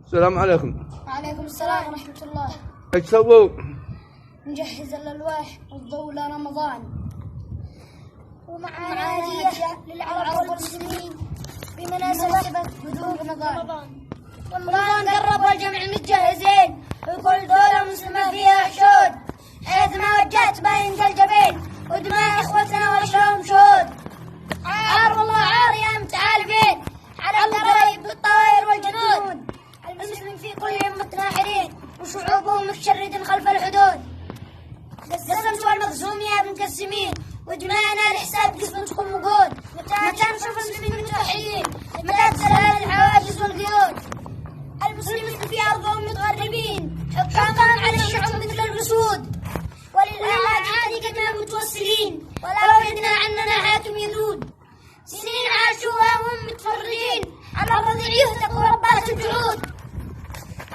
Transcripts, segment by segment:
السلام عليكم. وعليكم السلام ورحمة الله. ايش تسووا؟ نجهز الألواح والضوء لرمضان، ومعنا هدية للعرب والمسلمين بمناسبة بدء رمضان. رمضان قرب والجمع متجهزين، وكل دولة مسلمة فيها حشود، حيث ما وجهت باين الجبين، ودماء إخوتنا وأشرهم شهود. عار والله عار يا متعالفين على القرايب بالطائر والجنود، المسلمين في كل متناحرين وشعوبهم متشردين خلف الحدود. قسمتوا المقسوم يا مقسمين، ودماءنا لحساب قسمتكم وقود. متى نشوف المسلمين متوحدين، متى تزال الحواجز والقيود. المسلمين في أرضهم متغربين، حكامهم على الشعوب مثل الأسود، وللأعاد حادقتنا متوسلين، ولا وجدنا عننا حاكم يذود. سنين عاشوها وهم متفرجين، على الرضيع يهتك وربات الجعود.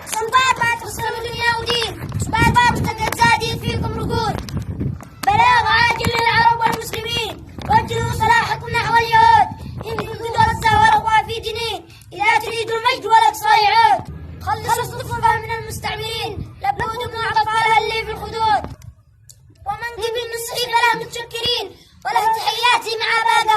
سلطات تخسر دنيا ودين، سبابات تتزادين فيكم ركود. بلاغ عاجل للعرب والمسلمين، وجهوا صلاحكم نحو اليهود. إن كنتم تغزى ورقوا في دينين، إذا تريدوا المجد والأقصى يعود. خلصوا الصفوف من المستعمرين، لبوا دموع أطفالها اللي في الخدود. ومن قبل نصحي فلا متشكرين، وله تحياتي مع باقي